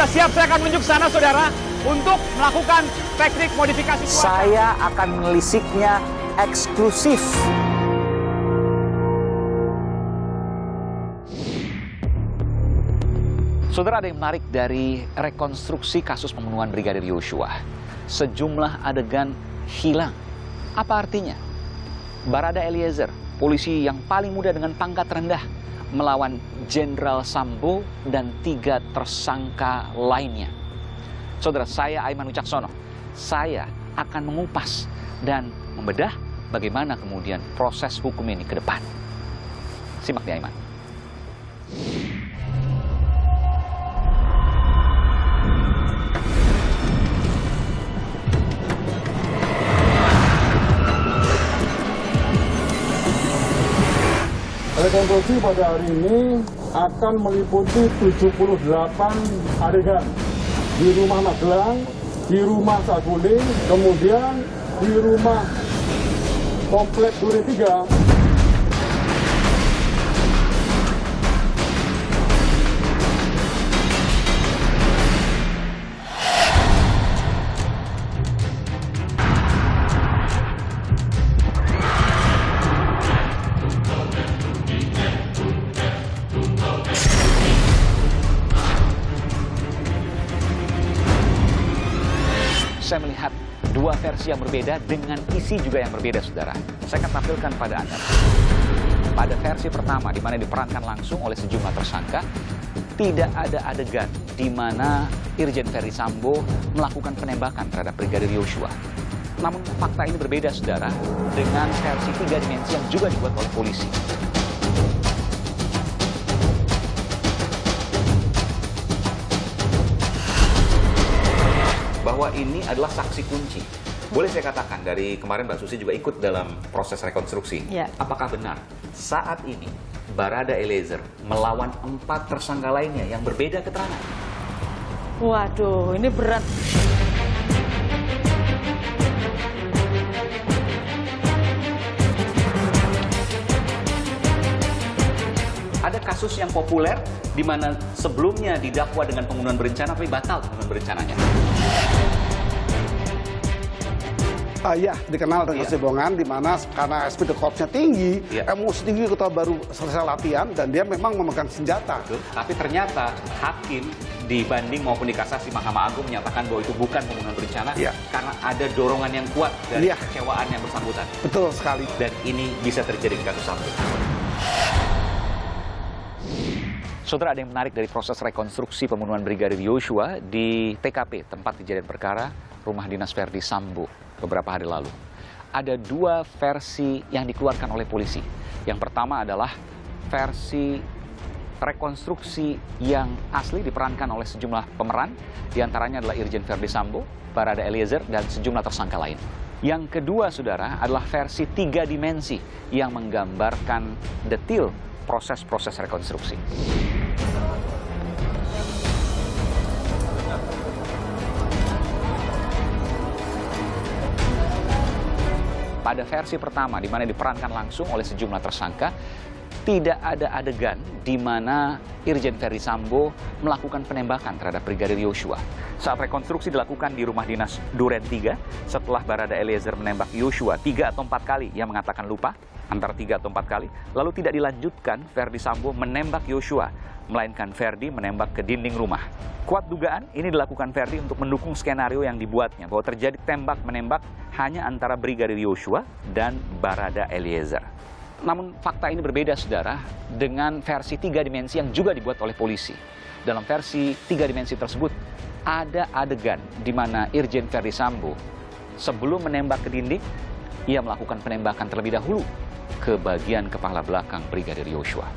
siap, saya akan menunjuk sana, saudara, untuk melakukan teknik modifikasi cuaca. Saya akan menelisiknya eksklusif. Saudara, ada yang menarik dari rekonstruksi kasus pembunuhan Brigadir Yosua. Sejumlah adegan hilang. Apa artinya? Barada Eliezer, polisi yang paling muda dengan pangkat rendah, melawan Jenderal Sambo dan 3 tersangka lainnya. Saudara, saya Aiman Wicaksono. Saya akan mengupas dan membedah bagaimana kemudian proses hukum ini ke depan. Simak di Aiman. Rekonstruksi pada hari ini akan meliputi 78 adegan di rumah Magelang, di rumah Saguling, kemudian di rumah Komplek Duren 3. Saya melihat 2 versi yang berbeda dengan isi juga yang berbeda, saudara. Saya akan tampilkan pada Anda. Pada versi pertama, di mana diperankan langsung oleh sejumlah tersangka, tidak ada adegan di mana Irjen Verdi Sambo melakukan penembakan terhadap Brigadir Yosua. Namun fakta ini berbeda, saudara, dengan versi 3 dimensi yang juga dibuat oleh polisi. Bahwa ini adalah saksi kunci. Boleh saya katakan, dari kemarin Mbak Susi juga ikut dalam proses rekonstruksi. Ya. Apakah benar saat ini Barada Eliezer melawan 4 tersangka lainnya yang berbeda keterangan? Waduh, ini berat. Ada kasus yang populer di mana sebelumnya didakwa dengan pembunuhan berencana tapi batal pembunuhan berencananya. Ya, dikenal dengan Cebongan, di mana karena speed corpsnya tinggi, emosi tinggi kita baru selesai latihan, dan dia memang memegang senjata. Betul. Tapi ternyata hakim di banding maupun di kasasi Mahkamah Agung menyatakan bahwa itu bukan pembunuhan berencana karena ada dorongan yang kuat dari kekecewaan yang bersangkutan. Betul sekali. Dan ini bisa terjadi di kasus Sambo. Saudara, ada yang menarik dari proses rekonstruksi pembunuhan Brigadir Yosua di TKP, tempat kejadian perkara, rumah dinas Verdi Sambo beberapa hari lalu. Ada 2 versi yang dikeluarkan oleh polisi. Yang pertama adalah versi rekonstruksi yang asli diperankan oleh sejumlah pemeran, diantaranya adalah Irjen Verdi Sambo, Barada Eliezer, dan sejumlah tersangka lain. Yang kedua, saudara, adalah versi 3 dimensi yang menggambarkan detil proses-proses rekonstruksi. Pada versi pertama, di mana diperankan langsung oleh sejumlah tersangka, tidak ada adegan di mana Irjen Verdi Sambo melakukan penembakan terhadap Brigadir Yosua. Saat rekonstruksi dilakukan di rumah dinas Duren 3, setelah Barada Eliezer menembak Yosua 3 atau 4 kali, ia mengatakan lupa, antara 3 atau 4 kali, lalu tidak dilanjutkan Verdi Sambo menembak Yosua, melainkan Verdi menembak ke dinding rumah. Kuat dugaan ini dilakukan Verdi untuk mendukung skenario yang dibuatnya, bahwa terjadi tembak-menembak hanya antara Brigadir Yosua dan Barada Eliezer. Namun fakta ini berbeda, saudara, dengan versi 3 dimensi yang juga dibuat oleh polisi. Dalam versi 3 dimensi tersebut, ada adegan di mana Irjen Verdi Sambo sebelum menembak ke dinding, ia melakukan penembakan terlebih dahulu ke bagian kepala belakang Brigadir Yosua.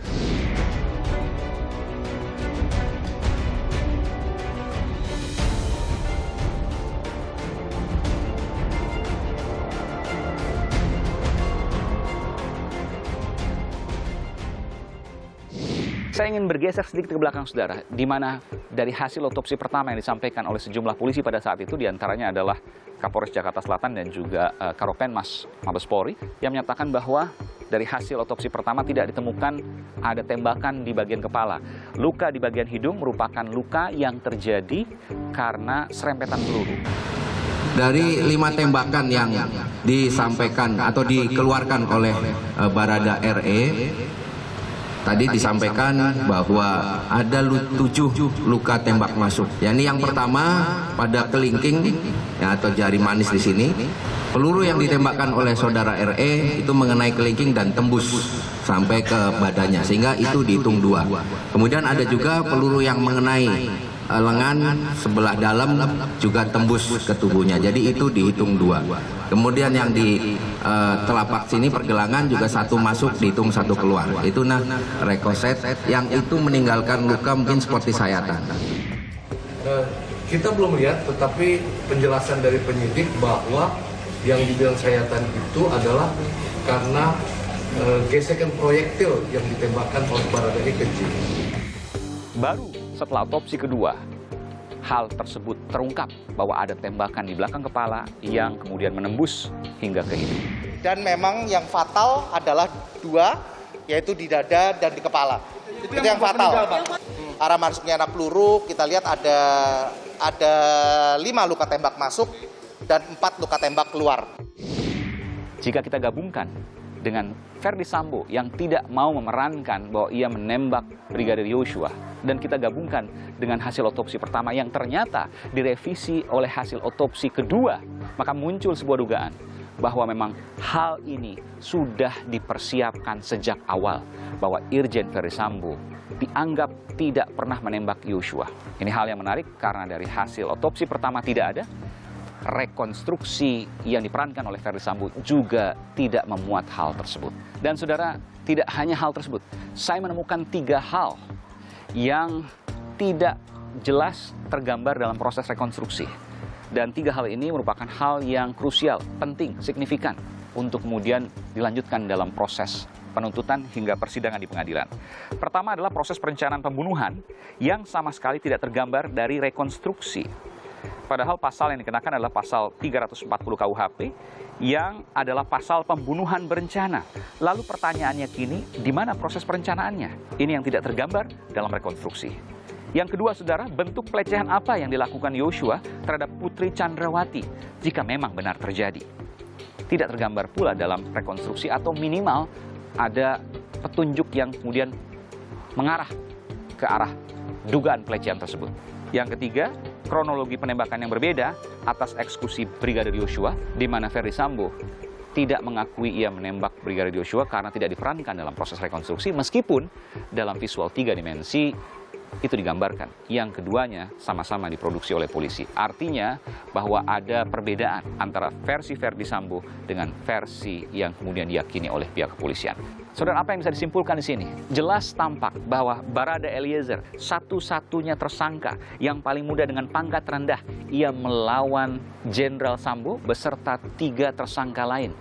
Saya ingin bergeser sedikit ke belakang, saudara, di mana dari hasil otopsi pertama yang disampaikan oleh sejumlah polisi pada saat itu, diantaranya adalah Kapolres Jakarta Selatan dan juga Karopenmas Mabes Polri, yang menyatakan bahwa dari hasil otopsi pertama tidak ditemukan ada tembakan di bagian kepala. Luka di bagian hidung merupakan luka yang terjadi karena serempetan peluru. Dari 5 tembakan yang disampaikan atau dikeluarkan oleh Barada RE, tadi disampaikan bahwa ada 7 luka tembak masuk. Yani yang pertama pada kelingking ya, atau jari manis di sini. Peluru yang ditembakkan oleh saudara RE itu mengenai kelingking dan tembus sampai ke badannya, sehingga itu dihitung 2. Kemudian ada juga peluru yang mengenai lengan sebelah dalam juga tembus ke tubuhnya, jadi itu dihitung 2. Kemudian yang di telapak sini pergelangan juga 1 masuk, dihitung 1 keluar. Itu rekoset yang itu meninggalkan luka mungkin seperti sayatan. Kita belum lihat, tetapi penjelasan dari penyidik bahwa yang dibilang sayatan itu adalah karena gesekan proyektil yang ditembakkan oleh Barada ini kecil. Baru setelah otopsi kedua, hal tersebut terungkap bahwa ada tembakan di belakang kepala yang kemudian menembus hingga ke hidung. Dan memang yang fatal adalah 2, yaitu di dada dan di kepala. Itu yang fatal. Arah masuknya anak peluru, kita lihat ada 5 luka tembak masuk dan 4 luka tembak keluar. Jika kita gabungkan dengan Ferdi Sambo yang tidak mau memerankan bahwa ia menembak Brigadir Yosua, dan kita gabungkan dengan hasil otopsi pertama yang ternyata direvisi oleh hasil otopsi kedua, maka muncul sebuah dugaan bahwa memang hal ini sudah dipersiapkan sejak awal, bahwa Irjen Ferdi Sambo dianggap tidak pernah menembak Yosua. Ini hal yang menarik karena dari hasil otopsi pertama tidak ada, rekonstruksi yang diperankan oleh Ferdi Sambo juga tidak memuat hal tersebut. Dan saudara, tidak hanya hal tersebut, saya menemukan 3 hal yang tidak jelas tergambar dalam proses rekonstruksi. Dan 3 hal ini merupakan hal yang krusial, penting, signifikan untuk kemudian dilanjutkan dalam proses penuntutan hingga persidangan di pengadilan. Pertama adalah proses perencanaan pembunuhan yang sama sekali tidak tergambar dari rekonstruksi. Padahal pasal yang dikenakan adalah pasal 340 KUHP yang adalah pasal pembunuhan berencana. Lalu pertanyaannya kini, di mana proses perencanaannya? Ini yang tidak tergambar dalam rekonstruksi. Yang kedua, saudara, bentuk pelecehan apa yang dilakukan Yosua terhadap Putri Chandrawati jika memang benar terjadi? Tidak tergambar pula dalam rekonstruksi, atau minimal ada petunjuk yang kemudian mengarah ke arah dugaan pelecehan tersebut. Yang ketiga, kronologi penembakan yang berbeda atas eksekusi Brigadir Yosua, di mana Ferdi Sambo tidak mengakui ia menembak Brigadir Yosua karena tidak diperankan dalam proses rekonstruksi, meskipun dalam visual 3 dimensi itu digambarkan. Yang keduanya sama-sama diproduksi oleh polisi. Artinya bahwa ada perbedaan antara versi Ferdi Sambo dengan versi yang kemudian diyakini oleh pihak kepolisian. Saudara, apa yang bisa disimpulkan di sini? Jelas tampak bahwa Barada Eliezer satu-satunya tersangka yang paling muda dengan pangkat rendah. Ia melawan Jenderal Sambo beserta 3 tersangka lain.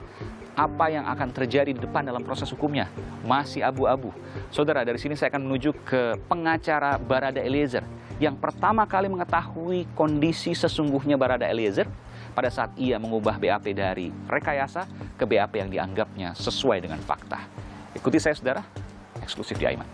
Apa yang akan terjadi di depan dalam proses hukumnya masih abu-abu. Saudara, dari sini saya akan menuju ke pengacara Barada Eliezer yang pertama kali mengetahui kondisi sesungguhnya Barada Eliezer pada saat ia mengubah BAP dari rekayasa ke BAP yang dianggapnya sesuai dengan fakta. Ikuti saya, saudara, eksklusif di Aiman.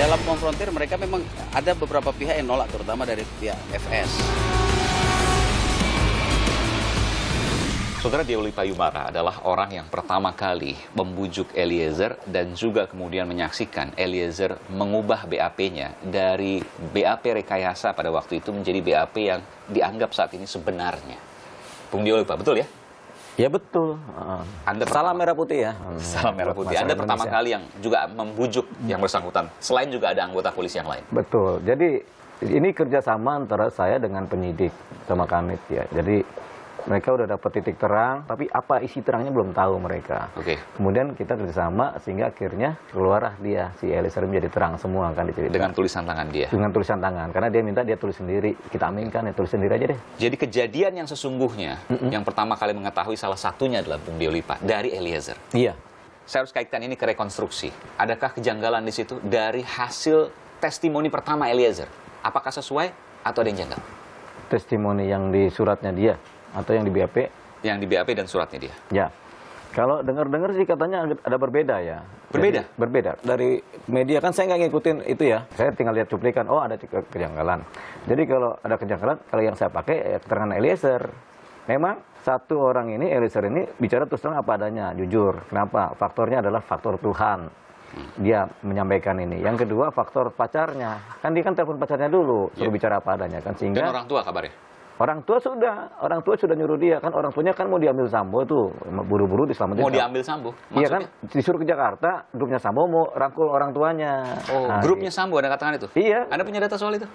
Dalam konfrontir mereka memang ada beberapa pihak yang nolak, terutama dari pihak FS. Saudara, Deoli Payumara adalah orang yang pertama kali membujuk Eliezer dan juga kemudian menyaksikan Eliezer mengubah BAP-nya dari BAP rekayasa pada waktu itu menjadi BAP yang dianggap saat ini sebenarnya. Bung Deoli, Pak, betul ya? Ya betul. Anda salam merah putih ya. Salam merah putih. Anda pertama kali yang juga membujuk yang bersangkutan. Selain juga ada anggota polisi yang lain. Betul. Jadi ini kerjasama antara saya dengan penyidik sama Kanit ya. Jadi mereka udah dapat titik terang, tapi apa isi terangnya belum tahu mereka. Oke. Kemudian kita kerjasama sehingga akhirnya keluarlah dia, si Eliezer menjadi terang semua kan diceritakan. Dengan tulisan tangan dia? Dengan tulisan tangan, karena dia minta dia tulis sendiri. Kita aminkan, ya tulis sendiri aja deh. Jadi kejadian yang sesungguhnya, yang pertama kali mengetahui salah satunya adalah Bung Deoli, Pak, dari Eliezer. Iya. Saya harus kaitkan ini ke rekonstruksi. Adakah kejanggalan di situ dari hasil testimoni pertama Eliezer. Apakah sesuai atau ada yang janggal? Testimoni yang di suratnya dia atau yang di BAP? Yang di BAP dan suratnya dia. Ya. Kalau dengar-dengar sih katanya ada berbeda ya. Berbeda? Jadi, berbeda. Dari media kan saya nggak ngikutin itu ya. Saya tinggal lihat cuplikan, oh ada kejanggalan. Jadi kalau ada kejanggalan, kalau yang saya pakai ya keterangan Eliezer. Memang satu orang ini, Eliezer ini bicara terus terang apa adanya, jujur. Kenapa? Faktornya adalah faktor Tuhan. Dia menyampaikan ini. Yang kedua faktor pacarnya. Kan dia kan telepon pacarnya dulu, suruh bicara apa adanya kan, sehingga Dan orang tua kabarnya? orang tua sudah nyuruh dia kan, orang tuanya kan mau diambil Sambo tuh, buru-buru diselamatin. Mau diambil Sambo? Iya kan, disuruh ke Jakarta, grupnya Sambo mau rangkul orang tuanya. Oh, grupnya Sambo Anda katakan itu? Iya. Anda punya data soal itu?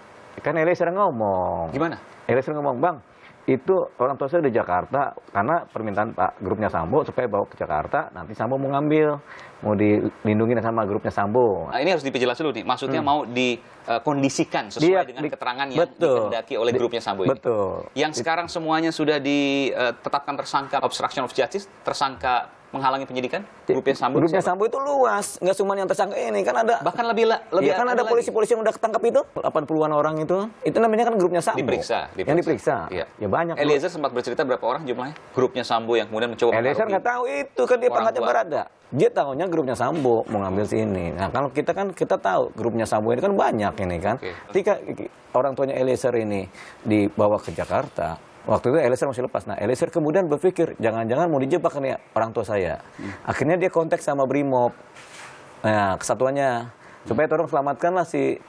Kan Eliezer ngomong. Gimana? Eliezer ngomong, Bang, itu orang tua saya di Jakarta karena permintaan Pak grupnya Sambo supaya bawa ke Jakarta, nanti Sambo mau ngambil, mau dilindungi sama grupnya Sambo. Nah, ini harus diperjelas dulu nih, maksudnya mau dikondisikan sesuai dengan keterangan yang dikehendaki oleh grupnya Sambo ini. Betul. Yang sekarang semuanya sudah ditetapkan tersangka obstruction of justice, tersangka menghalangi penyidikan grupnya Sambo. Grupnya Sambo itu luas, nggak cuma yang tersangka ini, kan ada bahkan lebih ya, kan ada polisi-polisi yang udah ketangkap itu 80-an orang itu namanya kan grupnya Sambo. Diperiksa. Yang diperiksa. Iya. Ya banyak. Eliezer sempat bercerita berapa orang jumlahnya? Grupnya Sambo yang kemudian mencoba. Eliezer nggak tahu itu kan dia pangkatnya Barada. Dia tahunya grupnya Sambo mau ngambil sini. Nah kalau kita tahu grupnya Sambo ini kan banyak ini kan. Ketika orang tuanya Eliezer ini dibawa ke Jakarta, waktu itu Eliezer masih lepas. Nah Eliezer kemudian berpikir jangan-jangan mau dijebak nih orang tua saya. Akhirnya dia kontak sama Brimob, nah kesatuannya supaya tolong selamatkanlah si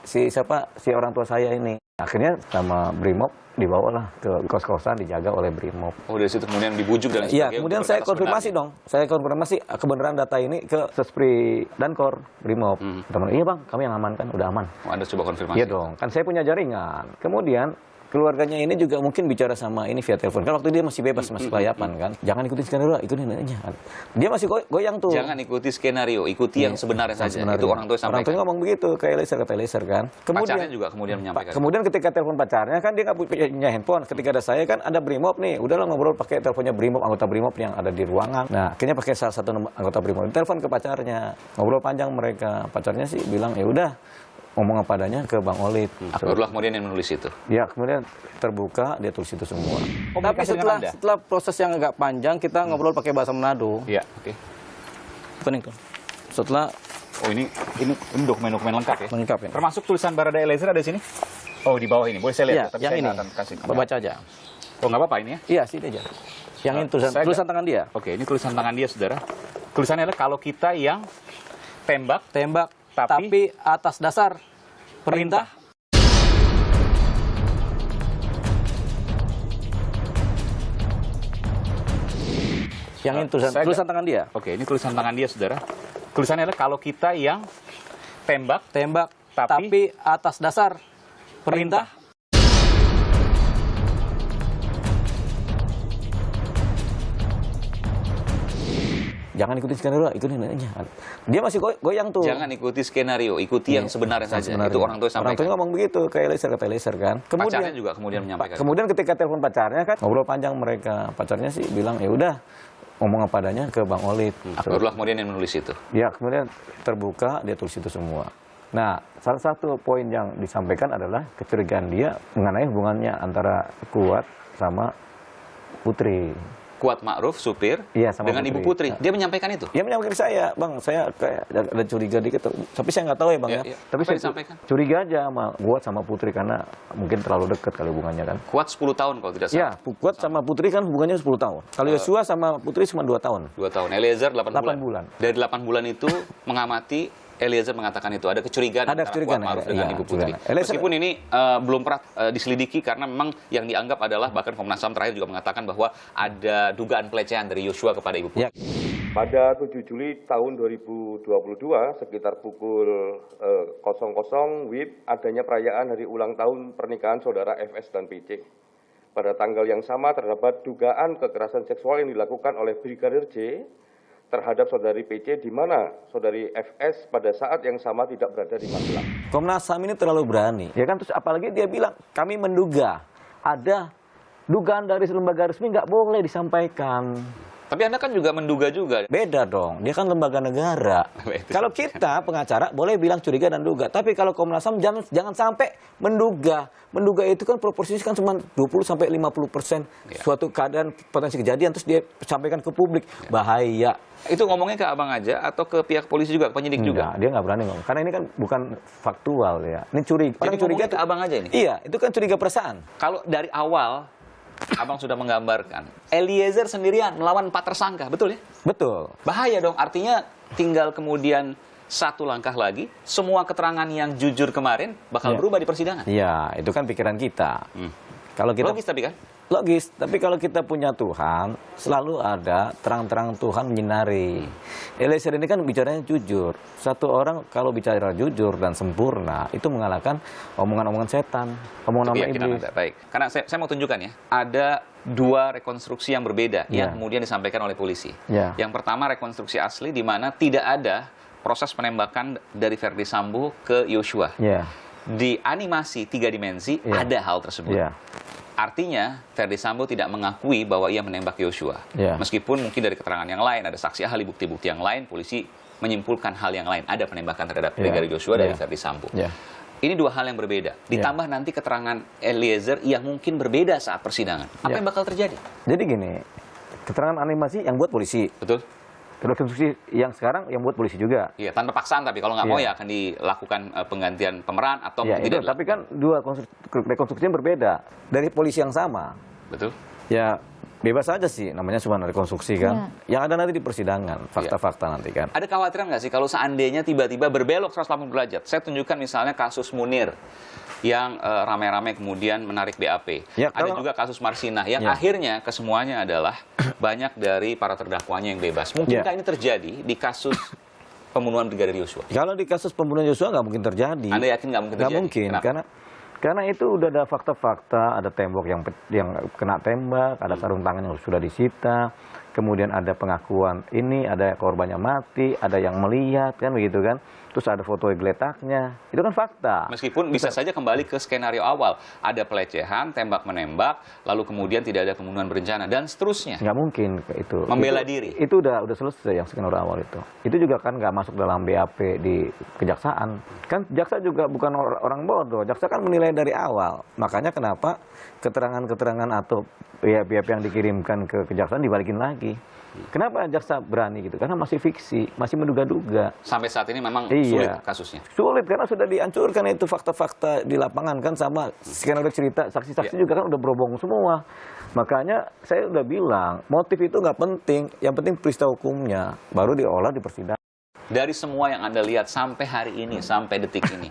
orang tua saya ini. Akhirnya sama Brimob dibawalah ke kos-kosan dijaga oleh Brimob. Oh dari situ kemudian dibujuk dan sebagainya. Iya, kemudian saya konfirmasi dong. Saya konfirmasi kebenaran data ini ke Sespri Dankor Brimob. Teman, iya Bang, kami yang amankan, udah aman. Oh, Anda coba konfirmasi. Iya dong, kan saya punya jaringan. Kemudian keluarganya ini juga mungkin bicara sama ini via telepon. Kan waktu dia masih bebas, masih kelayapan kan. Jangan ikuti skenario, ikutin aja. Dia masih goyang tuh. Jangan ikuti skenario, ikuti yang sebenarnya saja. Itu orang tua sampaikan. Orang tua ngomong begitu ke Eliezer, kata Eliezer kan. Pacarnya juga kemudian menyampaikan. Kemudian ketika telepon pacarnya kan dia nggak punya handphone. Ketika ada saya kan ada Brimob nih. Udahlah ngobrol pakai teleponnya Brimob, anggota Brimob yang ada di ruangan. Nah, akhirnya pakai salah satu anggota Brimob. Telepon ke pacarnya. Ngobrol panjang mereka. Pacarnya sih bilang, "Ya udah, ngomong apa adanya ke Bang Olid." Barulah kemudian yang menulis itu. Ya, kemudian terbuka dia tulis itu semua. Tapi setelah proses yang agak panjang kita ngobrol pakai bahasa Manado. Iya, oke. Kuning tuh. Setelah ini dokumen-dokumen lengkap ya. Lengkap ya. Termasuk tulisan Barada Eliezer ada di sini? Oh, di bawah ini. Boleh saya lihat? Ya, Tapi yang saya ini. akan kasih. Baca aja. Oh, nggak apa-apa ini ya? Iya, sini aja. Yang ini tulisan tangan dia. Oke, ini tulisan tangan dia, Saudara. Tulisannya adalah kalau kita yang tembak tapi atas dasar perintah. Yang ini tulisan tangan dia. Oke, ini tulisan tangan dia, Saudara. Tulisannya adalah kalau kita yang tembak tapi atas dasar perintah. Jangan ikuti skenario, ikutin aja. Dia masih goyang tuh. Jangan ikuti skenario, ikuti yang sebenarnya saja. Itu orang tua sampaikan. Orang tua ngomong begitu ke Eliezer, kata Eliezer kan. Pacarnya juga kemudian menyampaikan. Kemudian ketika telepon pacarnya kan ngobrol panjang mereka. Pacarnya sih bilang, "Ya udah, ngomong apa adanya ke Bang Olid." Barulah kemudian yang menulis itu. Ya, kemudian terbuka dia tulis itu semua. Nah, salah satu poin yang disampaikan adalah kecurigaan dia mengenai hubungannya antara Kuat sama Putri. Kuat Ma'ruf, supir, sama dengan Ibu Putri. Dia menyampaikan itu? Dia menyampaikan ke saya, Bang, saya kayak ada curiga dikit. Tapi saya nggak tahu ya, Bang ya. Tapi saya disampaikan? Curiga aja sama Kuat sama Putri karena mungkin terlalu dekat kali hubungannya kan. Kuat 10 tahun kalau tidak salah. Ya, Kuat sama Putri kan hubungannya 10 tahun. Kalau Yosua sama Putri cuma 2 tahun. 2 tahun. Eliezer 8 bulan. Dari 8 bulan itu mengamati Eliezer mengatakan itu ada kecurigaan antara Kuat Ma'ruf dengan Ibu Putri. Meskipun ini belum pernah diselidiki karena memang yang dianggap adalah bahkan Komnas HAM terakhir juga mengatakan bahwa ada dugaan pelecehan dari Yosua kepada Ibu Putri. Pada 7 Juli tahun 2022 sekitar pukul 00 WIB adanya perayaan hari ulang tahun pernikahan saudara FS dan PC. Pada tanggal yang sama terdapat dugaan kekerasan seksual yang dilakukan oleh Brigadir J terhadap saudari PC, di mana saudari FS pada saat yang sama tidak berada di Magelang. Komnas HAM ini terlalu berani, ya kan? Terus apalagi dia bilang kami menduga ada dugaan dari lembaga resmi nggak boleh disampaikan. Tapi Anda kan juga menduga juga. Beda dong, dia kan lembaga negara. Kalau kita pengacara boleh bilang curiga dan duga, tapi kalau Komnas HAM jangan sampai menduga. Menduga itu kan proporsinya kan cuma 20-50% suatu keadaan potensi kejadian terus dia sampaikan ke publik. Bahaya. Itu ngomongnya ke abang aja atau ke pihak polisi juga, ke penyidik juga? Dia nggak berani ngomong. Karena ini kan bukan faktual ya. Ini curiga. Orang curiga ke abang aja ini? Iya, itu kan curiga perasaan. Kalau dari awal abang sudah menggambarkan Eliezer sendirian melawan 4 tersangka, betul ya? Betul. Bahaya dong, artinya tinggal kemudian satu langkah lagi, semua keterangan yang jujur kemarin bakal berubah di persidangan. Iya, itu kan pikiran kita. Kalau kita logis tapi kan? Logis, tapi kalau kita punya Tuhan, selalu ada terang-terang Tuhan menyinari. Eliezer ini kan bicaranya jujur. Satu orang kalau bicara jujur dan sempurna, itu mengalahkan omongan-omongan setan, omongan-omongan iblis. Baik, karena saya mau tunjukkan ya, ada 2 rekonstruksi yang berbeda yang kemudian disampaikan oleh polisi. Yang pertama rekonstruksi asli di mana tidak ada proses penembakan dari Verdi Sambo ke Yosua. Di animasi 3 dimensi ada hal tersebut. Artinya, Verdi Sambo tidak mengakui bahwa ia menembak Yosua. Meskipun mungkin dari keterangan yang lain, ada saksi ahli, bukti-bukti yang lain, polisi menyimpulkan hal yang lain. Ada penembakan terhadap Brigadir Yosua dari Verdi Sambo. Ini 2 hal yang berbeda. Ditambah nanti keterangan Eliezer yang mungkin berbeda saat persidangan. Apa yang bakal terjadi? Jadi gini, keterangan animasi yang buat polisi. Betul. Rekonstruksi yang sekarang yang buat polisi juga. Iya, tanpa paksaan, tapi kalau nggak mau ya akan dilakukan penggantian pemeran atau tidak. Tapi kan 2 rekonstruksi yang berbeda dari polisi yang sama. Betul. Ya bebas aja sih, namanya cuma rekonstruksi kan. Yang ada nanti di persidangan, fakta-fakta nanti kan. Ada kekhawatiran nggak sih kalau seandainya tiba-tiba berbelok 180 derajat? Saya tunjukkan misalnya kasus Munir yang rame-rame kemudian menarik BAP. Ada juga kasus Marsinah yang akhirnya kesemuanya adalah banyak dari para terdakwanya yang bebas. Mungkinkah ini terjadi di kasus pembunuhan Brigadir Yosua? Kalau di kasus pembunuhan Yosua nggak mungkin terjadi. Anda yakin nggak mungkin terjadi? Nggak mungkin, karena itu udah ada fakta-fakta, ada tembok yang kena tembak, ada sarung tangan yang sudah disita, kemudian ada pengakuan ini, ada korbannya mati, ada yang melihat kan begitu kan. Terus ada foto geletaknya, itu kan fakta. Meskipun bisa saja kembali ke skenario awal, ada pelecehan, tembak-menembak, lalu kemudian tidak ada pembunuhan berencana dan seterusnya. Nggak mungkin itu. Membela diri. Itu udah selesai yang skenario awal itu. Itu juga kan nggak masuk dalam BAP di kejaksaan. Kan jaksa juga bukan orang bodoh. Jaksa kan menilai dari awal. Makanya kenapa keterangan-keterangan atau BAP yang dikirimkan ke kejaksaan dibalikin lagi. Kenapa jaksa berani gitu? Karena masih fiksi, masih menduga-duga. Sampai saat ini memang sulit kasusnya. Sulit karena sudah dihancurkan itu fakta-fakta di lapangan kan, sama skenario cerita, saksi-saksi juga kan udah berobong semua. Makanya saya udah bilang, motif itu nggak penting, yang penting peristiwa hukumnya baru diolah di persidangan. Dari semua yang Anda lihat sampai hari ini, sampai detik ini,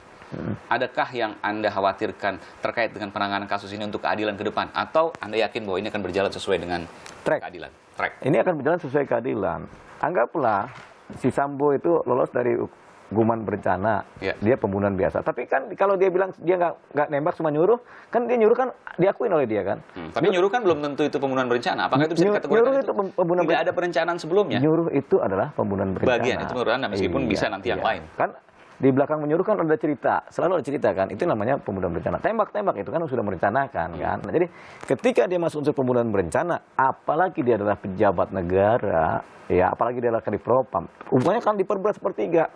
adakah yang Anda khawatirkan terkait dengan penanganan kasus ini untuk keadilan ke depan? Atau Anda yakin bahwa ini akan berjalan sesuai dengan keadilan? Ini akan berjalan sesuai keadilan. Anggaplah si Sambo itu lolos dari hukuman berencana, dia pembunuhan biasa. Tapi kan kalau dia bilang dia nggak nembak, cuma nyuruh, kan dia nyuruh kan diakuin oleh dia kan. Tapi nyuruh kan belum tentu itu pembunuhan berencana. Apakah itu bisa dikategorikan itu tidak ada perencanaan sebelumnya? Nyuruh itu adalah pembunuhan berencana. Bagian itu menurut Anda, meskipun bisa nanti yang lain. Kan di belakang menyuruh kan ada cerita, selalu ada cerita kan, itu namanya pembunuhan berencana. Tembak-tembak itu kan sudah merencanakan kan. Nah, jadi ketika dia masuk unsur pembunuhan berencana, apalagi dia adalah pejabat negara, ya apalagi dia adalah kadifropam, umumnya kan diperberat sepertiga.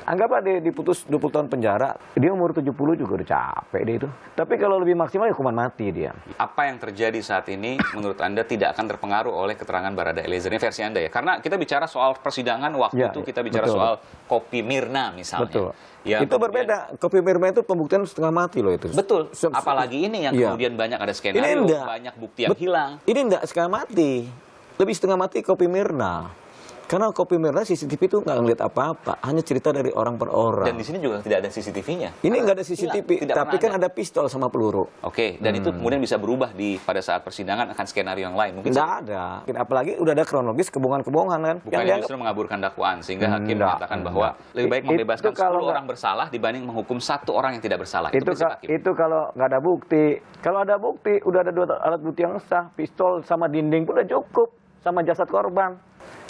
Anggaplah dia diputus 20 tahun penjara, dia umur 70 juga udah capek dia itu. Tapi kalau lebih maksimal ya hukuman mati dia. Apa yang terjadi saat ini menurut Anda tidak akan terpengaruh oleh keterangan Barada Eliezer? Ini versi Anda ya? Karena kita bicara soal persidangan waktu itu, kita bicara soal kopi Mirna misalnya. Ya, itu berbeda. Kopi Mirna itu pembuktian setengah mati loh itu. Betul. Apalagi ini yang kemudian banyak ada skenario, banyak bukti yang hilang. Ini enggak setengah mati. Lebih setengah mati kopi Mirna. Karena kopi Mirna CCTV itu nggak ngeliat apa-apa, hanya cerita dari orang per orang. Dan di sini juga tidak ada CCTV-nya. Ini nggak ada CCTV, tapi kan ada pistol sama peluru. Oke, dan itu kemudian bisa berubah pada saat persidangan akan skenario yang lain. Mungkin nggak ada. Apalagi udah ada kronologis kebohongan-kebohongan kan. Bukannya justru mengaburkan dakwaan, sehingga hakim mengatakan bahwa lebih baik membebaskan 10 orang bersalah dibanding menghukum 1 orang yang tidak bersalah. Itu kalau nggak ada bukti. Kalau ada bukti, udah ada 2 alat bukti yang sah, pistol sama dinding pun udah cukup, sama jasad korban.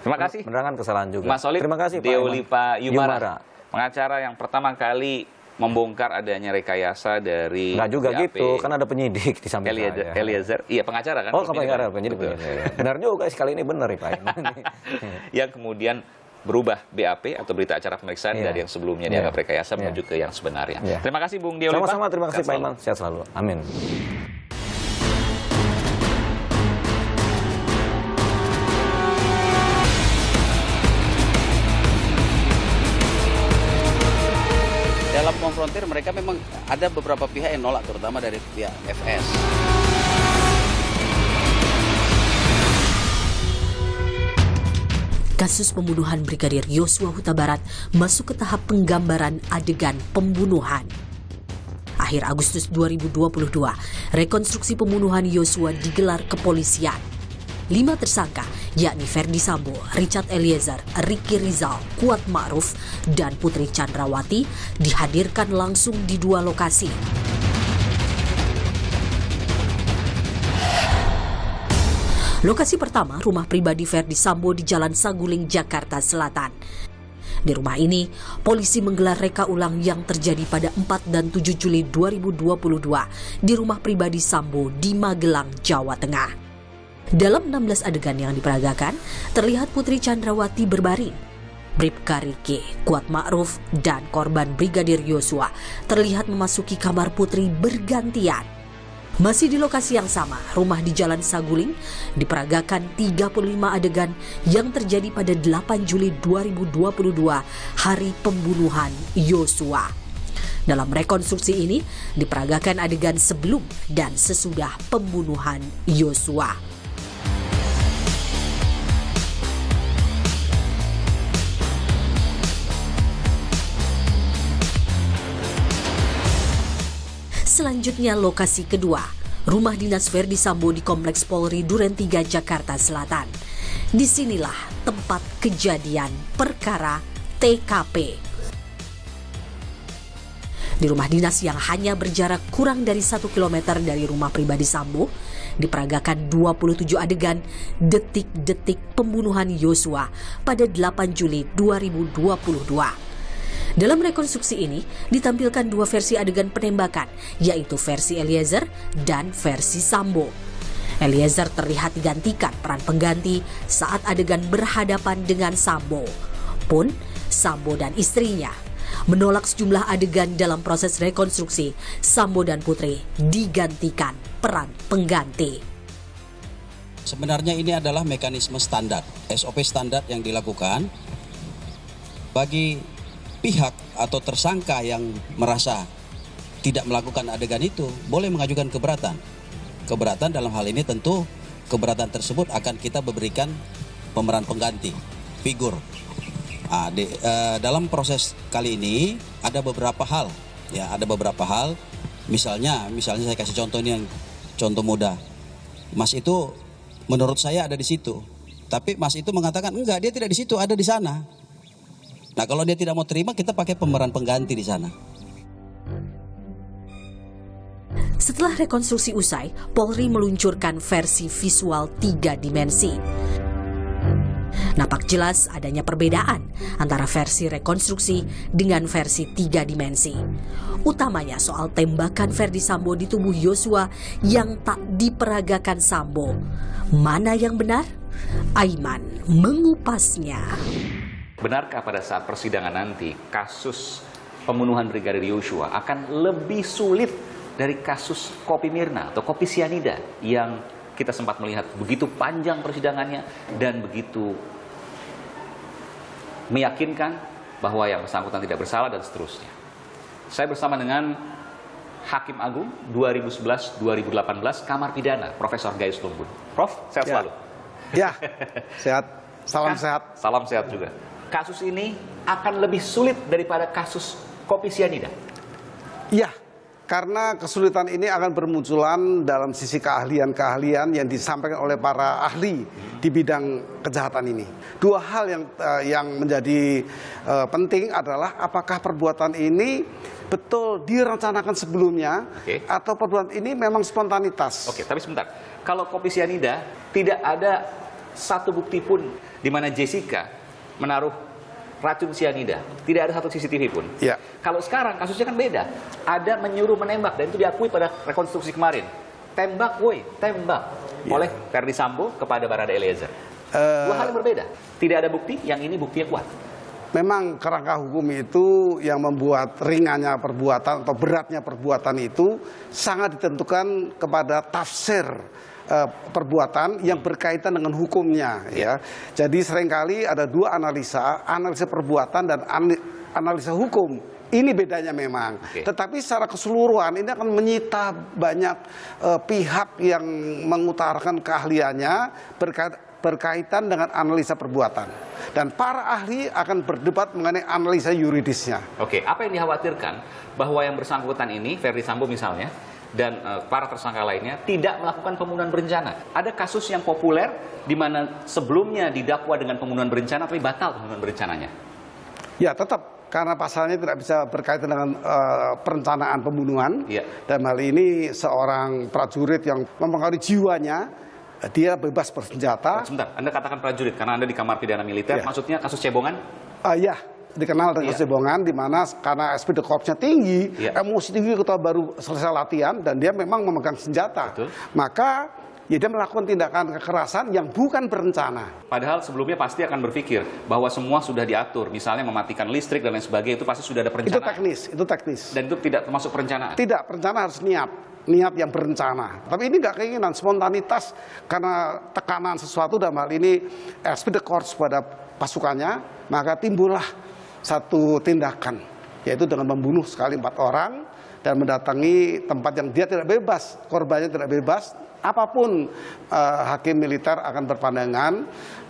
Terima kasih. Menerangkan kesalahan juga. Mas Solid, terima kasih Deolipa Yumara, pengacara yang pertama kali membongkar adanya rekayasa dari Nggak juga BAP. gitu, kan ada penyidik di samping saya. Eliezer, iya pengacara kan? Oh, pengacara, penyidik. Benar juga, sekali ini benar ya Pak. Yang kemudian berubah BAP atau berita acara pemeriksaan dari yang sebelumnya dianggap rekayasa menuju ke yang sebenarnya. Terima kasih Bung Dio. Sama-sama, terima kasih Pak Imam. Sehat selalu. Amin. Dalam konfrontir mereka memang ada beberapa pihak yang nolak, terutama dari pihak FS. Kasus pembunuhan Brigadir Yosua Huta Barat masuk ke tahap penggambaran adegan pembunuhan. Akhir Agustus 2022, rekonstruksi pembunuhan Yosua digelar kepolisian. 5 tersangka, yakni Ferdi Sambo, Richard Eliezer, Ricky Rizal, Kuat Ma'ruf, dan Putri Chandrawati dihadirkan langsung di 2 lokasi. Lokasi pertama, rumah pribadi Ferdi Sambo di Jalan Saguling, Jakarta Selatan. Di rumah ini, polisi menggelar reka ulang yang terjadi pada 4 dan 7 Juli 2022 di rumah pribadi Sambo di Magelang, Jawa Tengah. Dalam 16 adegan yang diperagakan, terlihat Putri Chandrawati berbaring. Bribka Riki, Kuat Ma'ruf, dan korban Brigadir Yosua terlihat memasuki kamar Putri bergantian. Masih di lokasi yang sama, rumah di Jalan Saguling, diperagakan 35 adegan yang terjadi pada 8 Juli 2022, hari pembunuhan Yosua. Dalam rekonstruksi ini, diperagakan adegan sebelum dan sesudah pembunuhan Yosua. Selanjutnya lokasi kedua, rumah dinas Ferdi Sambo di Kompleks Polri Duren 3 Jakarta Selatan. Disinilah tempat kejadian perkara TKP. Di rumah dinas yang hanya berjarak kurang dari 1 km dari rumah pribadi Sambo, diperagakan 27 adegan detik-detik pembunuhan Yosua pada 8 Juli 2022. Dalam rekonstruksi ini ditampilkan 2 versi adegan penembakan, yaitu versi Eliezer dan versi Sambo. Eliezer terlihat digantikan peran pengganti saat adegan berhadapan dengan Sambo. Pun, Sambo dan istrinya menolak sejumlah adegan dalam proses rekonstruksi. Sambo dan Putri digantikan peran pengganti. Sebenarnya ini adalah mekanisme standar, SOP standar yang dilakukan bagi pihak atau tersangka yang merasa tidak melakukan adegan itu boleh mengajukan keberatan. Keberatan dalam hal ini tentu keberatan tersebut akan kita berikan pemeran pengganti, figur. Dalam proses kali ini ada beberapa hal, ya ada beberapa hal. Misalnya saya kasih contoh ini yang contoh mudah. Mas itu menurut saya ada di situ, tapi Mas itu mengatakan enggak, dia tidak di situ, ada di sana. Nah, kalau dia tidak mau terima, kita pakai pemeran pengganti di sana. Setelah rekonstruksi usai, Polri meluncurkan versi visual 3 dimensi. Nampak jelas adanya perbedaan antara versi rekonstruksi dengan versi 3 dimensi. Utamanya soal tembakan Ferdi Sambo di tubuh Yosua yang tak diperagakan Sambo. Mana yang benar? Aiman mengupasnya. Benarkah pada saat persidangan nanti kasus pembunuhan Brigadir Yosua akan lebih sulit dari kasus kopi Mirna atau kopi sianida yang kita sempat melihat begitu panjang persidangannya dan begitu meyakinkan bahwa yang bersangkutan tidak bersalah dan seterusnya. Saya bersama dengan Hakim Agung 2011-2018 Kamar Pidana Profesor Gayus Lumbun. Prof, sehat selalu. Ya, sehat. Salam sehat. Salam sehat juga. Kasus ini akan lebih sulit daripada kasus kopi sianida? Iya, karena kesulitan ini akan bermunculan dalam sisi keahlian-keahlian yang disampaikan oleh para ahli di bidang kejahatan ini. 2 hal yang menjadi penting adalah apakah perbuatan ini betul direncanakan sebelumnya atau perbuatan ini memang spontanitas. Oke, tapi sebentar. Kalau kopi sianida tidak ada satu bukti pun di mana Jessica menaruh racun sianida. Tidak ada satu CCTV pun. Ya. Kalau sekarang kasusnya kan beda. Ada menyuruh menembak dan itu diakui pada rekonstruksi kemarin. Tembak, woi, tembak oleh Ferdi Sambo kepada Barada Eliezer. Dua hal yang berbeda. Tidak ada bukti, yang ini buktinya kuat. Memang kerangka hukum itu yang membuat ringannya perbuatan atau beratnya perbuatan itu sangat ditentukan kepada tafsir perbuatan yang berkaitan dengan hukumnya, ya. Jadi seringkali ada dua analisa perbuatan dan analisa hukum. Ini bedanya memang. Tetapi secara keseluruhan ini akan menyita banyak pihak yang mengutarakan keahliannya berkaitan dengan analisa perbuatan. Dan para ahli akan berdebat mengenai analisa yuridisnya. Oke, apa yang dikhawatirkan bahwa yang bersangkutan ini, Ferdi Sambo misalnya, dan para tersangka lainnya tidak melakukan pembunuhan berencana. Ada kasus yang populer di mana sebelumnya didakwa dengan pembunuhan berencana tapi batal pembunuhan berencananya. Ya, tetap karena pasalnya tidak bisa berkaitan dengan perencanaan pembunuhan. Dan hal ini seorang prajurit yang mempengaruhi jiwanya, dia bebas bersenjata. Sebentar, Anda katakan prajurit karena Anda di kamar pidana militer, maksudnya kasus cebongan? Ya, dikenal dengan cebongan, di mana karena SPD Korpsnya tinggi, emosi tinggi ketika baru selesai latihan, dan dia memang memegang senjata. Maka ya dia melakukan tindakan kekerasan yang bukan berencana. Padahal sebelumnya pasti akan berpikir bahwa semua sudah diatur, misalnya mematikan listrik dan lain sebagainya, itu pasti sudah ada perencanaan. Itu teknis. Dan itu tidak termasuk perencanaan? Tidak, perencanaan harus niat yang berencana. Tapi ini nggak keinginan, spontanitas karena tekanan sesuatu, dalam hal ini SPD Korps pada pasukannya, maka timbullah satu tindakan, yaitu dengan membunuh sekali 4 orang dan mendatangi tempat yang dia tidak bebas, korbannya tidak bebas. Apapun hakim militer akan berpandangan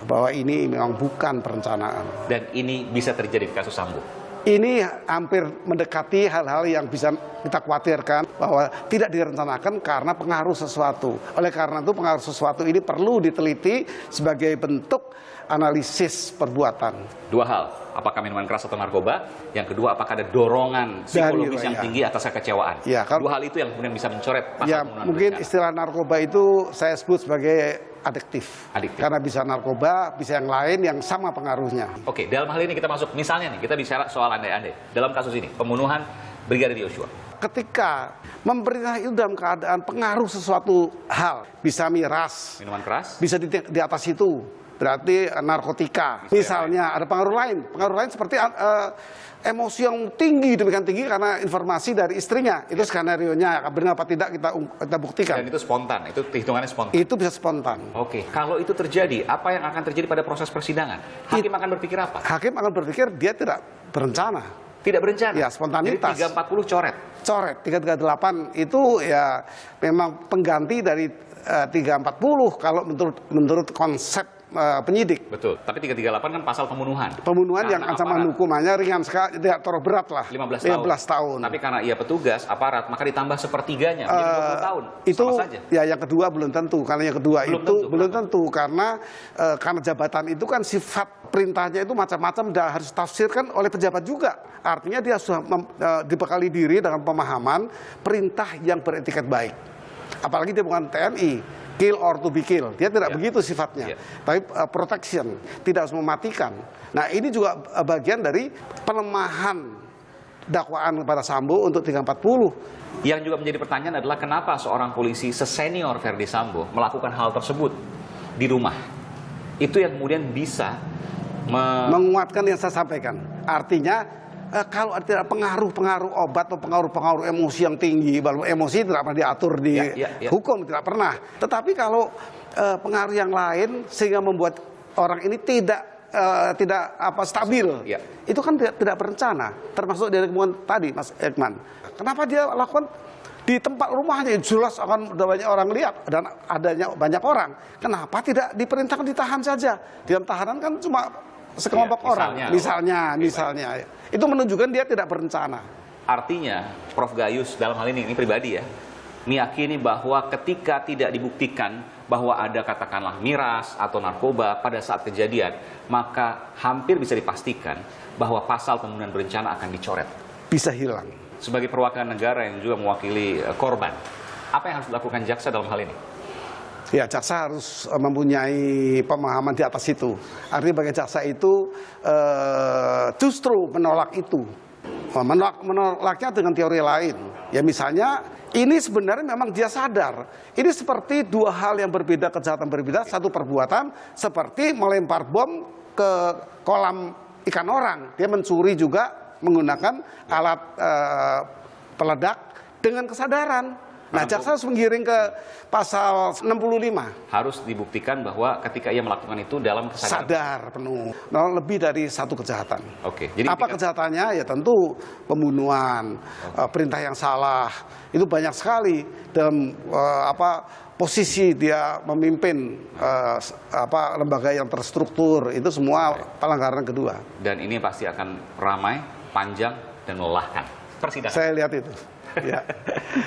bahwa ini memang bukan perencanaan. Dan ini bisa terjadi di kasus Sambo? Ini hampir mendekati hal-hal yang bisa kita khawatirkan bahwa tidak direncanakan karena pengaruh sesuatu. Oleh karena itu pengaruh sesuatu ini perlu diteliti sebagai bentuk analisis perbuatan. Dua hal, apakah minuman keras atau narkoba? Yang kedua, apakah ada dorongan psikologis yang tinggi atas kekecewaan? Dua hal itu yang kemudian bisa mencoret pasal pembunuhan mungkin berencana. istilah narkoba itu saya sebut sebagai adiktif. Karena bisa narkoba, bisa yang lain yang sama pengaruhnya. Oke, dalam hal ini kita masuk, misalnya nih, kita bicara soal andai-andai. Dalam kasus ini, pembunuhan Brigadir Yosua. Ketika pemerintah itu dalam keadaan pengaruh sesuatu hal, bisa miras, minuman keras, bisa di atas itu, berarti narkotika. Misalnya ada pengaruh lain seperti emosi yang tinggi, demikian tinggi karena informasi dari istrinya. Itu skenario-nya, benar apa tidak kita buktikan. Dan itu spontan, itu hitungannya spontan. Itu bisa spontan. Oke, kalau itu terjadi, apa yang akan terjadi pada proses persidangan? Hakim akan berpikir apa? Hakim akan berpikir dia tidak berencana. Tidak berencana? Ya, spontanitas. Jadi 340 coret? Coret, 338 itu ya memang pengganti dari 340 kalau menurut konsep penyidik. Betul, tapi 338 kan pasal pembunuhan. Pembunuhan yang ancaman hukumannya ringan sekali, tidak terlalu berat lah. 15 tahun. Tapi karena ia petugas, aparat, maka ditambah sepertiganya, menjadi 20 tahun. Itu sama saja. Ya yang kedua belum tentu, karena yang kedua belum tentu karena jabatan itu kan sifat perintahnya itu macam-macam dan harus ditafsirkan oleh pejabat juga. Artinya dia sudah dibekali diri dengan pemahaman perintah yang beretiket baik. Apalagi dia bukan TNI. Kill or to be kill, dia tidak begitu sifatnya, tapi protection, tidak harus mematikan. Nah ini juga bagian dari pelemahan dakwaan kepada Sambo untuk 340. Yang juga menjadi pertanyaan adalah kenapa seorang polisi sesenior Ferdi Sambo melakukan hal tersebut di rumah. Itu yang kemudian bisa menguatkan yang saya sampaikan. Artinya kalau ada pengaruh obat atau pengaruh emosi yang tinggi, walaupun emosi tidak pernah diatur di hukum, tidak pernah. Tetapi kalau pengaruh yang lain sehingga membuat orang ini tidak stabil, itu kan tidak berencana. Termasuk dari kemudian tadi, Mas Ekman. Kenapa dia lakukan di tempat rumahnya? Jelas akan banyak orang lihat dan adanya banyak orang. Kenapa tidak diperintahkan ditahan saja? Di dalam tahanan kan cuma sekelompok orang, misalnya. Itu menunjukkan dia tidak berencana. Artinya, Prof. Gayus dalam hal ini pribadi ya, meyakini bahwa ketika tidak dibuktikan bahwa ada katakanlah miras atau narkoba pada saat kejadian, maka hampir bisa dipastikan bahwa pasal pembunuhan berencana akan dicoret. Bisa hilang. Sebagai perwakilan negara yang juga mewakili korban, apa yang harus dilakukan jaksa dalam hal ini? Ya, jaksa harus mempunyai pemahaman di atas itu. Artinya bagi jaksa itu justru menolak itu. Menolaknya dengan teori lain. Ya misalnya, ini sebenarnya memang dia sadar. Ini seperti dua hal yang berbeda, kejahatan berbeda. Satu perbuatan seperti melempar bom ke kolam ikan orang. Dia mencuri juga menggunakan alat peledak dengan kesadaran. Nah, jaksa harus menggiring ke pasal 65. Harus dibuktikan bahwa ketika ia melakukan itu dalam kesadaran. Sadar penuh. Nah, lebih dari satu kejahatan. Oke. Jadi apa kejahatannya? Ya tentu pembunuhan, perintah yang salah. Itu banyak sekali dalam posisi dia memimpin lembaga yang terstruktur. Itu semua pelanggaran kedua. Dan ini pasti akan ramai, panjang, dan melelahkan persidangan. Saya lihat itu. Ya.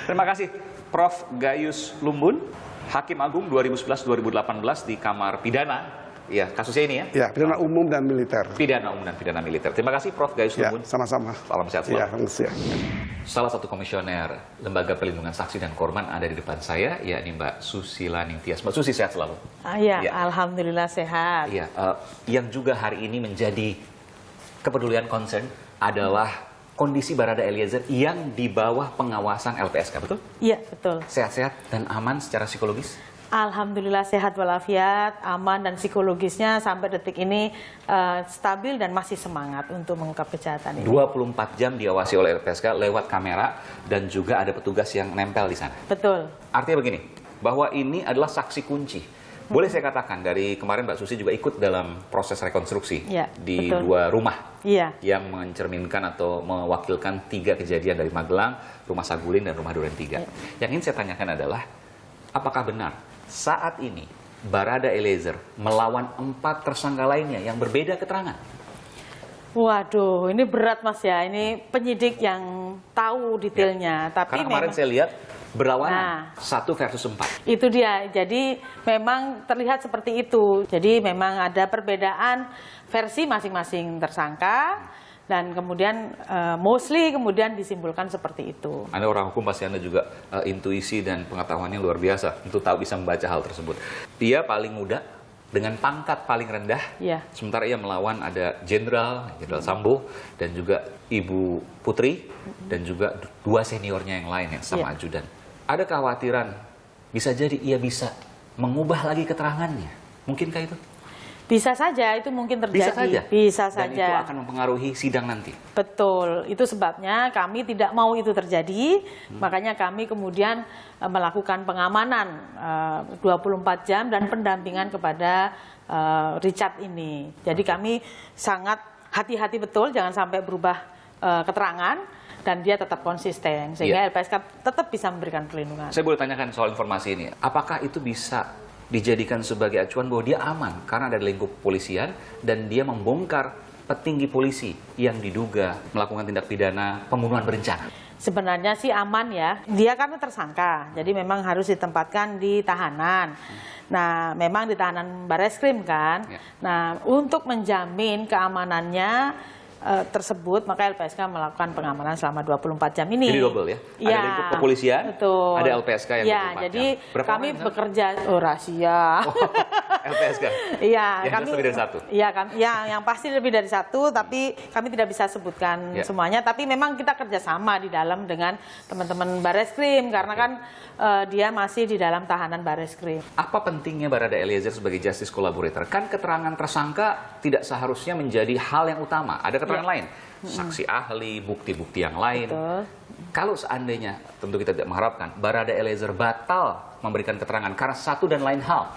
Terima kasih Prof. Gayus Lumbun, Hakim Agung 2011-2018 di Kamar Pidana. Ya, kasusnya ini ya? Ya, pidana umum dan militer. Pidana umum dan pidana militer. Terima kasih Prof. Gayus Lumbun. Sama-sama. Salam sehat selalu. Ya, Salah satu komisioner Lembaga Perlindungan Saksi dan Korban ada di depan saya, yakni Mbak Susila Ningtyas. Mbak Susi, sehat selalu? Ya, alhamdulillah sehat. Iya, yang juga hari ini menjadi kepedulian concern adalah kondisi Barada Eliezer yang di bawah pengawasan LPSK, betul? Iya, betul. Sehat-sehat dan aman secara psikologis? Alhamdulillah sehat walafiat, aman dan psikologisnya sampai detik ini stabil dan masih semangat untuk mengungkap kejahatan ini. 24 jam diawasi oleh LPSK lewat kamera dan juga ada petugas yang nempel di sana. Betul. Artinya begini, bahwa ini adalah saksi kunci. Boleh saya katakan, dari kemarin Mbak Susi juga ikut dalam proses rekonstruksi di dua rumah yang mencerminkan atau mewakilkan 3 kejadian dari Magelang, Rumah Saguling, dan Rumah Duren 3. Yang ingin saya tanyakan adalah, apakah benar saat ini Barada Eliezer melawan 4 tersangka lainnya yang berbeda keterangan? Waduh, ini berat Mas ya. Ini penyidik yang tahu detailnya. Tapi karena kemarin saya lihat berlawanan 1 versus 4. Itu dia. Jadi memang terlihat seperti itu. Jadi memang ada perbedaan versi masing-masing tersangka dan kemudian mostly kemudian disimpulkan seperti itu. Anda orang hukum, pasti Anda juga intuisi dan pengetahuannya luar biasa untuk tahu bisa membaca hal tersebut. Dia paling muda dengan pangkat paling rendah. Sementara ia melawan ada Jenderal Sambo dan juga Ibu Putri dan juga 2 seniornya yang lain yang sama ajudan. Ada kekhawatiran bisa jadi ia bisa mengubah lagi keterangannya. Mungkinkah itu? Bisa saja, itu mungkin terjadi. Bisa saja. Dan itu akan mempengaruhi sidang nanti. Betul, itu sebabnya kami tidak mau itu terjadi. Makanya kami kemudian melakukan pengamanan 24 jam dan pendampingan kepada Richard ini. Jadi kami sangat hati-hati betul, jangan sampai berubah keterangan. Dan dia tetap konsisten, sehingga LPSK tetap bisa memberikan perlindungan. Saya boleh tanyakan soal informasi ini. Apakah itu bisa dijadikan sebagai acuan bahwa dia aman karena ada lingkup kepolisian dan dia membongkar petinggi polisi yang diduga melakukan tindak pidana pembunuhan berencana? Sebenarnya sih aman ya. Dia kan tersangka, jadi memang harus ditempatkan di tahanan. Nah, memang di tahanan Bareskrim kan. Nah, untuk menjamin keamanannya tersebut, maka LPSK melakukan pengamanan selama 24 jam ini. Jadi double ya? Ada lingkup kepolisian, ada LPSK yang 24 jam. Jadi kami bekerja, rahasia. LPSK? Iya. Yang kami lebih dari 1? Iya, yang pasti lebih dari 1, tapi kami tidak bisa sebutkan semuanya. Tapi memang kita kerjasama di dalam dengan teman-teman Bareskrim, karena kan dia masih di dalam tahanan Bareskrim. Apa pentingnya Barada Eliezer sebagai justice collaborator? Kan keterangan tersangka tidak seharusnya menjadi hal yang utama. Ada keterangan lain, saksi ahli, bukti-bukti yang lain. Kalau seandainya, tentu kita tidak mengharapkan, Barada Eliezer batal memberikan keterangan karena satu dan lain hal.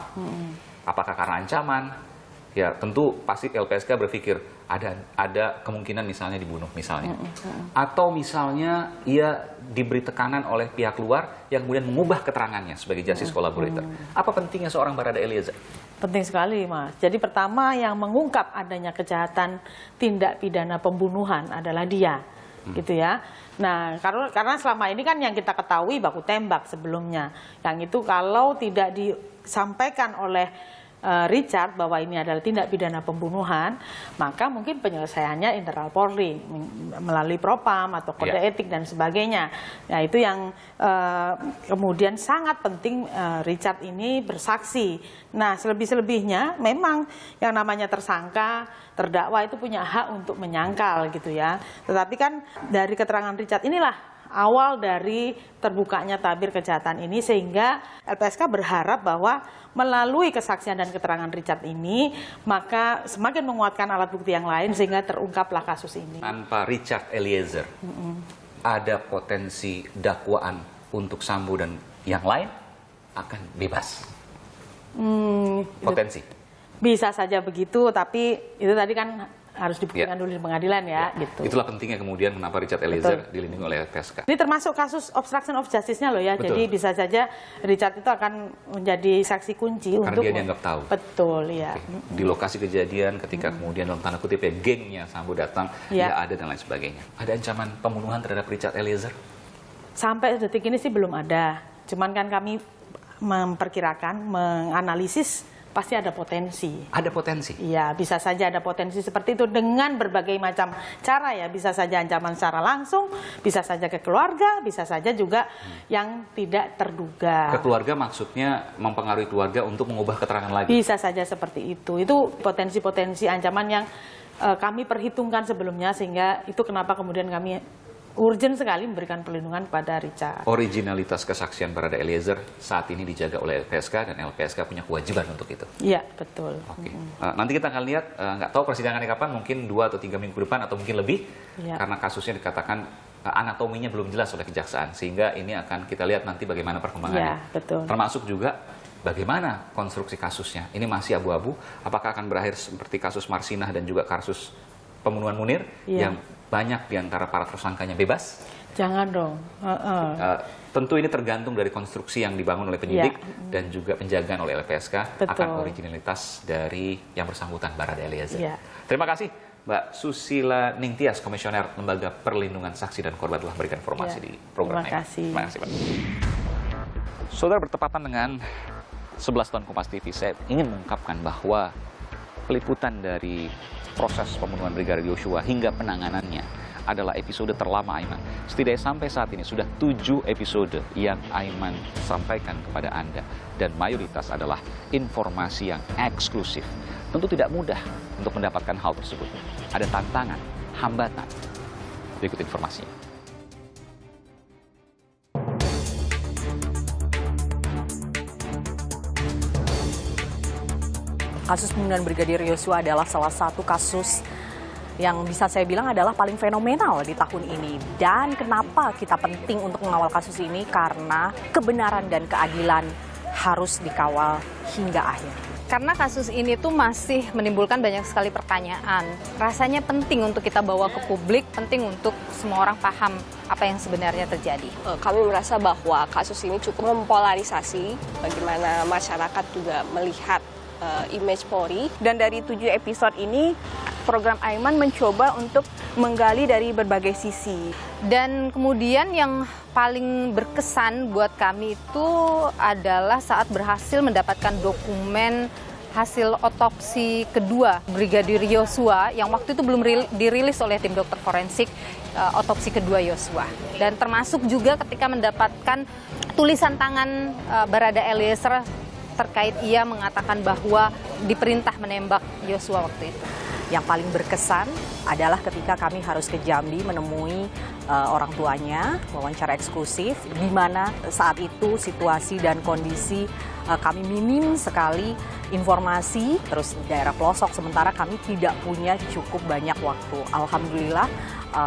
Apakah karena ancaman? Ya tentu pasti LPSK berpikir ada kemungkinan misalnya dibunuh misalnya. Atau misalnya ia diberi tekanan oleh pihak luar yang kemudian mengubah keterangannya sebagai justice collaborator. Apa pentingnya seorang Barada Eliezer? Penting sekali, Mas. Jadi pertama yang mengungkap adanya kejahatan tindak pidana pembunuhan adalah dia, gitu ya. Nah, karena selama ini kan yang kita ketahui baku tembak sebelumnya. Yang itu kalau tidak disampaikan oleh Richard bahwa ini adalah tindak pidana pembunuhan, maka mungkin penyelesaiannya internal Polri melalui Propam atau kode etik dan sebagainya. Nah, itu yang kemudian sangat penting Richard ini bersaksi. Nah, selebihnya memang yang namanya tersangka, terdakwa itu punya hak untuk menyangkal gitu ya. Tetapi kan dari keterangan Richard inilah awal dari terbukanya tabir kejahatan ini, sehingga LPSK berharap bahwa melalui kesaksian dan keterangan Richard ini maka semakin menguatkan alat bukti yang lain sehingga terungkaplah kasus ini. Tanpa Richard Eliezer, ada potensi dakwaan untuk Sambo dan yang lain akan bebas. Potensi. Bisa saja begitu, tapi itu tadi kan harus dibuktikan dulu di pengadilan ya. Gitu. Itulah pentingnya kemudian kenapa Richard Eliezer dilindungi oleh LPSK. Ini termasuk kasus obstruction of justice-nya loh ya. Betul. Jadi bisa saja Richard itu akan menjadi saksi kunci karena untuk dia dianggap tahu. Betul ya. Di lokasi kejadian ketika kemudian dalam tanda kutip ya gengnya Sambo datang, dia ada dan lain sebagainya. Ada ancaman pembunuhan terhadap Richard Eliezer? Sampai detik ini sih belum ada. Cuman kan kami memperkirakan, menganalisis pasti ada potensi. Ada potensi? Iya, bisa saja ada potensi seperti itu dengan berbagai macam cara ya. Bisa saja ancaman secara langsung, bisa saja ke keluarga, bisa saja juga yang tidak terduga. Ke keluarga maksudnya mempengaruhi keluarga untuk mengubah keterangan lagi? Bisa saja seperti itu. Itu potensi-potensi ancaman yang kami perhitungkan sebelumnya, sehingga itu kenapa kemudian kami urgent sekali memberikan perlindungan kepada Richard. Originalitas kesaksian Barada Eliezer saat ini dijaga oleh LPSK dan LPSK punya kewajiban untuk itu. Iya, betul. Oke. Nanti kita akan lihat, nggak tahu persidangannya kapan, mungkin 2 atau 3 minggu ke depan atau mungkin lebih, karena kasusnya dikatakan anatominya belum jelas oleh kejaksaan, sehingga ini akan kita lihat nanti bagaimana perkembangannya. Iya, betul. Termasuk juga bagaimana konstruksi kasusnya. Ini masih abu-abu. Apakah akan berakhir seperti kasus Marsinah dan juga kasus pembunuhan Munir yang banyak di antara para tersangkanya bebas? Jangan dong. Tentu ini tergantung dari konstruksi yang dibangun oleh penyidik dan juga penjagaan oleh LPSK. Betul. Akan originalitas dari yang bersangkutan Barada Eliezer. Terima kasih Mbak Susila Ningtyas, Komisioner Lembaga Perlindungan Saksi dan Korban telah memberikan informasi di program ini. Terima kasih Pak. Saudara, bertepatan dengan 11 tahun Kompas TV, saya ingin mengungkapkan bahwa peliputan dari proses pembunuhan Brigadir Yosua hingga penanganannya adalah episode terlama Aiman. Setidaknya sampai saat ini sudah 7 episode yang Aiman sampaikan kepada Anda. Dan mayoritas adalah informasi yang eksklusif. Tentu tidak mudah untuk mendapatkan hal tersebut. Ada tantangan, hambatan. Berikut informasinya. Kasus pembunuhan Brigadir Yosua adalah salah satu kasus yang bisa saya bilang adalah paling fenomenal di tahun ini. Dan kenapa kita penting untuk mengawal kasus ini? Karena kebenaran dan keadilan harus dikawal hingga akhir. Karena kasus ini tuh masih menimbulkan banyak sekali pertanyaan. Rasanya penting untuk kita bawa ke publik, penting untuk semua orang paham apa yang sebenarnya terjadi. Kami merasa bahwa kasus ini cukup mempolarisasi, bagaimana masyarakat juga melihat image Polri. Dan dari 7 episode ini, program Aiman mencoba untuk menggali dari berbagai sisi. Dan kemudian yang paling berkesan buat kami itu adalah saat berhasil mendapatkan dokumen hasil otopsi kedua Brigadir Yosua yang waktu itu belum dirilis oleh tim dokter forensik, otopsi kedua Yosua. Dan termasuk juga ketika mendapatkan tulisan tangan Barada Eliezer terkait ia mengatakan bahwa diperintah menembak Yosua waktu itu. Yang paling berkesan adalah ketika kami harus ke Jambi menemui orang tuanya, wawancara eksklusif, di mana saat itu situasi dan kondisi kami minim sekali informasi, terus daerah pelosok, sementara kami tidak punya cukup banyak waktu. Alhamdulillah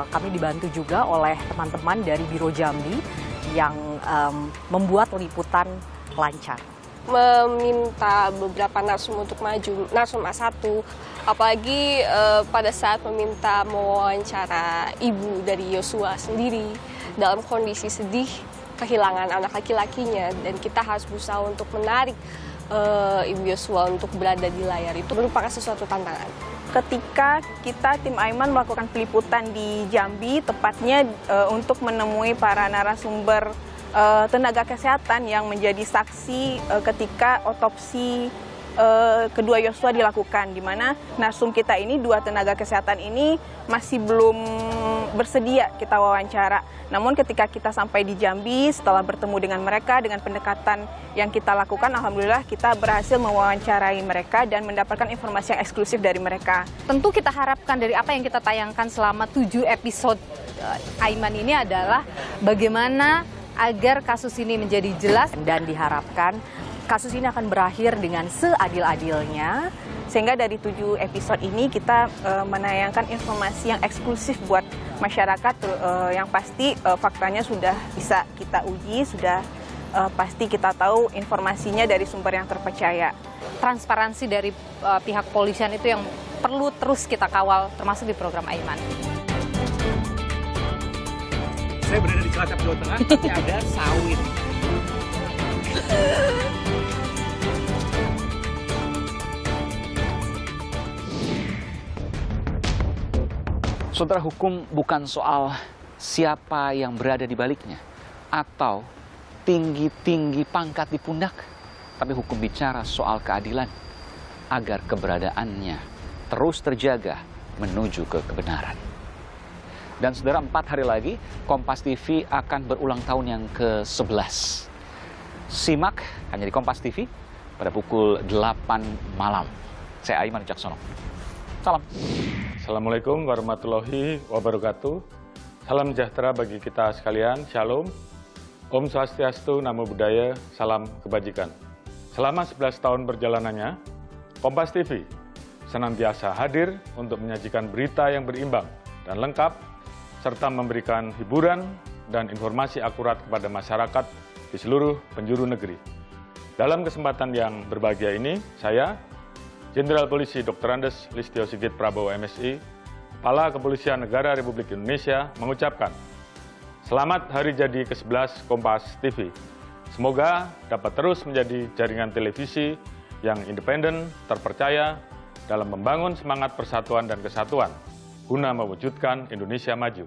kami dibantu juga oleh teman-teman dari Biro Jambi yang membuat liputan lancar. Meminta beberapa narsum untuk maju, narsum A1, apalagi pada saat meminta mewawancara ibu dari Yosua sendiri dalam kondisi sedih, kehilangan anak laki-lakinya, dan kita harus berusaha untuk menarik ibu Yosua untuk berada di layar, itu merupakan sesuatu tantangan. Ketika kita tim Aiman melakukan peliputan di Jambi, tepatnya untuk menemui para narasumber tenaga kesehatan yang menjadi saksi ketika otopsi kedua Yosua dilakukan, di mana narsum kita ini, 2 tenaga kesehatan ini masih belum bersedia kita wawancara. Namun ketika kita sampai di Jambi, setelah bertemu dengan mereka, dengan pendekatan yang kita lakukan, alhamdulillah kita berhasil mewawancarai mereka dan mendapatkan informasi yang eksklusif dari mereka. Tentu kita harapkan dari apa yang kita tayangkan selama 7 episode Aiman ini adalah bagaimana agar kasus ini menjadi jelas dan diharapkan kasus ini akan berakhir dengan seadil-adilnya, sehingga dari 7 episode ini kita menayangkan informasi yang eksklusif buat masyarakat, yang pasti faktanya sudah bisa kita uji, sudah pasti kita tahu informasinya dari sumber yang terpercaya. Transparansi dari pihak polisian itu yang perlu terus kita kawal, termasuk di program Aiman. Saya berada di Cilacap, Jawa Tengah, tapi ada sawit. Saudara, hukum bukan soal siapa yang berada di baliknya atau tinggi-tinggi pangkat di pundak, tapi hukum bicara soal keadilan agar keberadaannya terus terjaga menuju ke kebenaran. Dan saudara, 4 hari lagi Kompas TV akan berulang tahun yang ke-11. Simak hanya di Kompas TV pada pukul 8 malam. Saya Aiman Wicaksono. Salam. Assalamualaikum warahmatullahi wabarakatuh. Salam sejahtera bagi kita sekalian. Shalom. Om Swastiastu, Namo Buddhaya, salam kebajikan. Selama 11 tahun perjalanannya, Kompas TV senantiasa hadir untuk menyajikan berita yang berimbang dan lengkap, serta memberikan hiburan dan informasi akurat kepada masyarakat di seluruh penjuru negeri. Dalam kesempatan yang berbahagia ini, saya, Jenderal Polisi Dr. Andes Listio Sigit Prabowo MSI, Kepala Kepolisian Negara Republik Indonesia, mengucapkan selamat hari jadi ke-11 Kompas TV. Semoga dapat terus menjadi jaringan televisi yang independen, terpercaya dalam membangun semangat persatuan dan kesatuan guna mewujudkan Indonesia maju.